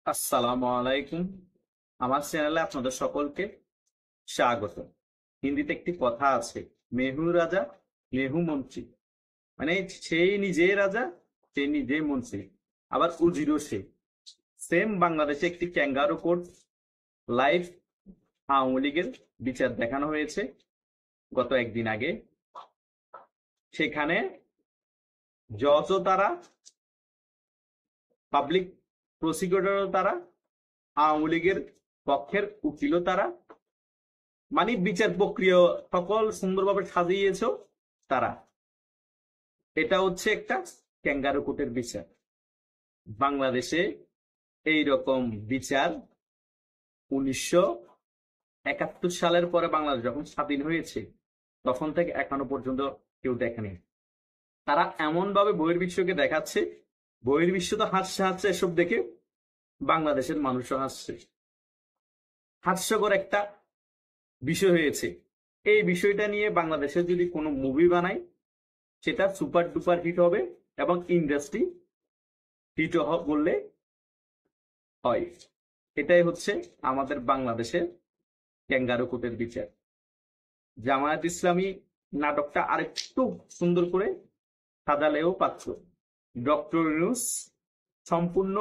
আসসালামু আলাইকুম। আমার চ্যানেলে আপনাদের সকলকে স্বাগত। হিন্দিতে একটি কথা আছে, মেহু রাজা মেহু মন্ত্রী, মানে সেই নিজে রাজা, সে নিজে মন্ত্রী, আবার উজিরও সে। সেম বাংলাদেশে একটি ক্যাঙ্গারু কোর্ট লাইভ আওয়ামী লীগের বিচার দেখানো হয়েছে গত একদিন আগে। সেখানে জজও তারা, পাবলিক প্রসিকিউটরও তারা, আওয়ামী লীগের পক্ষের উকিলও তারা, মানে বিচার প্রক্রিয়া সকল সুন্দরভাবে সাজিয়েছ তারা। এটা হচ্ছে একটা ক্যাঙ্গারু কোর্টের বিচার। বাংলাদেশে এই রকম বিচার 1971 সালের পরে বাংলাদেশ যখন স্বাধীন হয়েছে তখন থেকে এখনো পর্যন্ত কেউ দেখেনি। তারা এমন ভাবে বহির্বিশ্বকে দেখাচ্ছে, বহির্বিশ্ব তো হাসছে হাসছে এসব দেখে, বাংলাদেশের মানুষও হাসছে। হাস্যকর একটা বিষয় হয়েছে। এই বিষয়টা নিয়ে বাংলাদেশে যদি কোনো মুভি বানায় সেটা সুপার ডুপার হিট হবে এবং ইন্ডাস্ট্রি হিট বললে হয়। এটাই হচ্ছে আমাদের বাংলাদেশের ক্যাঙ্গারু কোর্টের বিচার। জামায়াত ইসলামী নাটকটা আরেকটু সুন্দর করে সাজালেও পারত। ডক্টর ইউনূস সম্পূর্ণ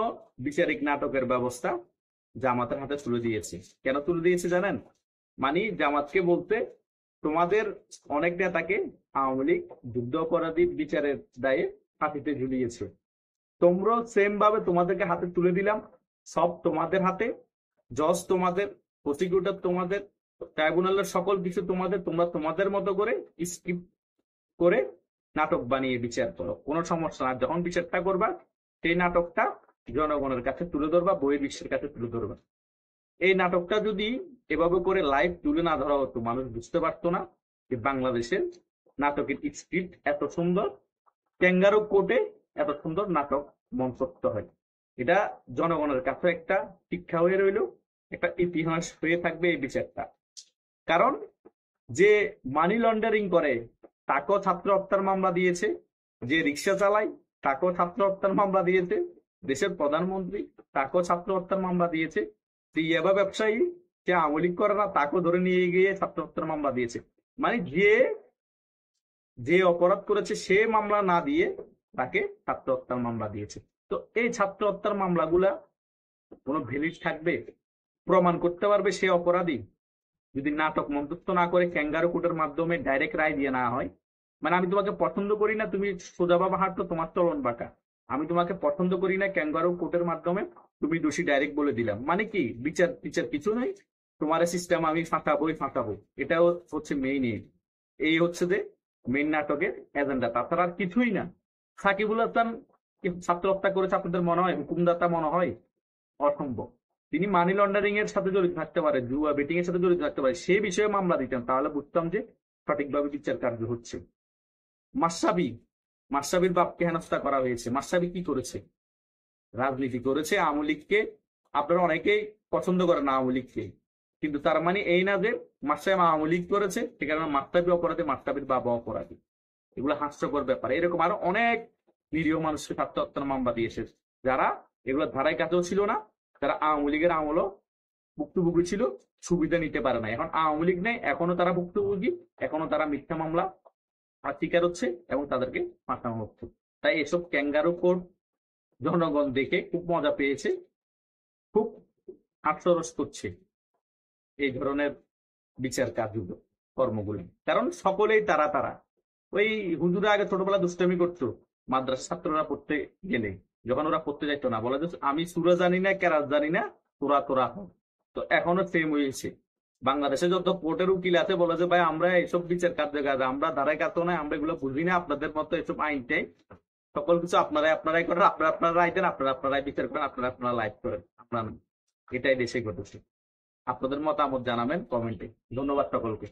বিচারিক নাটকের ব্যবস্থা জামাতের হাতে তুলে দিয়েছে। কেন তুলে দিয়েছে জানেন? মানে জামাতকে বলতে, তোমাদের অনেক নেতাকে আওয়ামী লীগ যুদ্ধ অপরাধী বিচারের দায়ে ফাঁসিতে ঝুলিয়েছে, তোমরাও সেম ভাবে তোমাদেরকে হাতে তুলে দিলাম, সব তোমাদের হাতে, জজ তোমাদের, প্রসিকিউটর তোমাদের, ট্রাইব্যুনালের সকল কিছু তোমাদের, তোমরা তোমাদের মতো করে স্ক্রিপ্ট করে নাটক বানিয়ে বিচার করো, কোনো সমস্যা না। যখন বিচারটা করবা সেই নাটকটা জনগণের কাছে তুলে ধরবা, বহির্বিশ্বের কাছে তুলে ধরবা। এই নাটকটা যদি এভাবে করে লাইভ তুলে না ধরা হতো, মানুষ বুঝতে পারতো না যে বাংলাদেশের নাটকের স্ক্রিপ্ট এত সুন্দর, ক্যাঙ্গারু কোর্টে এত সুন্দর নাটক মঞ্চস্থ হয়। এটা জনগণের কাছে একটা শিক্ষা হয়ে রইল, একটা ইতিহাস হয়ে থাকবে এই বিচারটা। কারণ যে মানি লন্ডারিং করে তাকেও ছাত্র হত্যার মামলা দিয়েছে, যে রিক্সা চালায় তাকেও ছাত্র হত্যার মামলা দিয়েছে, দেশের প্রধানমন্ত্রী তাকেও ছাত্র হত্যার মামলা দিয়েছে, ইয়াবা ব্যবসায়ী যে আওয়ামী লীগ করে না তাকেও ধরে নিয়ে গিয়ে ছাত্র হত্যার মামলা দিয়েছে। মানে যে যে অপরাধ করেছে সে মামলা না দিয়ে তাকে ছাত্র হত্যার মামলা দিয়েছে। তো এই ছাত্র হত্যার মামলাগুলা কোনো ভ্যালিড থাকবে? প্রমাণ করতে পারবে সে অপরাধী যদি নাটক মঞ্চস্থ না করে ক্যাঙ্গারু কোর্টের মাধ্যমে ডাইরেক্ট রায় দিয়ে না হয়? মানে আমি তোমাকে পছন্দ করি না, তুমি সোজাভাবে হাঁটো, তোমার চলন বাঁকা। আমি তোমাকে পছন্দ করি না, ক্যাঙ্গারু কোর্টের মাধ্যমে তুমি দোষী ডাইরেক্ট বলে দিলাম। মানে কি বিচার টিচার কিছু নেই, তোমার সিস্টেম আমি ফাঁটাবোই ফাঁটাবো। এটা হচ্ছে মেইন। এই হচ্ছে যে মেইন নাটকের এজেন্ডা, তাছাড়া আর কিছুই না। সাকিবুল হাসান ছাত্র হত্যা করেছে আপনাদের মনে হয় হুকুমদাতা মনে হয়? অসম্ভব। তিনি মানি লন্ডারিং এর সাথে জড়িত থাকতে পারে, জুয়া বেটিং এর সাথে জড়িত থাকতে পারে, সে বিষয়ে মামলা দিতেন, তাহলে বুঝতাম যে সঠিকভাবে বিচার কার্য হচ্ছে। মাসাবি, মাসাবির বাপকে হেনস্থা করা হয়েছে। মাসাবি কি করেছে? রাজনীতি করেছে আওয়ামী লীগকে। আপনারা অনেকেই পছন্দ করেন আওয়ামী লীগকে, কিন্তু তার মানে এই না যে মাসাবি আওয়ামী লীগ করেছে সেখানে মাসাবি অপরাধী, মাসাবির বাবা অপরাধী। এগুলো হাস্যকর ব্যাপার। এরকম আরো অনেক নিরীহ মানুষকে ছাত্র হত্যার মামলা দিয়েছে, যারা এগুলো ধারায় কাছেও ছিল না, যারা আওয়ামী লীগের আমলও ভুক্তভোগী ছিল, সুবিধা নিতে পারে না। এখন আওয়ামী লীগ নেই, এখনো তারা ভুক্তভোগী, এখনো তারা মিথ্যা মামলা আর শিকার হচ্ছে এবং তাদেরকে ফাঁসানো হচ্ছে। তাই এসব ক্যাঙ্গারু কোর্ট জনগণ দেখে খুব মজা পেয়েছে, খুব হাস্যরস করছে এই ধরনের বিচার কার্যগুলো, কর্মগুলো। কারণ সকলেই তারা তারা ওই হুজুরা আগে ছোটবেলা দুষ্টামি করতো মাদ্রাসা ছাত্ররা পড়তে গেলে, যখন ওরা পড়তে যাইতো না, বলে যে আমি সুরা জানি না, কেরাত জানি না, তোরা তোরা হন। তো এখনো সেম হয়েছে। বাংলাদেশে যত কোর্টের উকিল আছে বলে যে ভাই আমরা এইসব বিচার কার্য আমরা ধারায় কাতো না, আমরা এগুলো বুঝি না, আপনাদের মতো এসব আইনটাই সকল কিছু আপনারাই আপনারাই করেন, আপনারা আপনারা আইতেন, আপনারা আপনারাই বিচার করেন, আপনারা আপনারা লাইভ করেন। আপনার এটাই দেশে ঘটেছে। আপনাদের মতামত জানাবেন কমেন্টে। ধন্যবাদ সকলকে।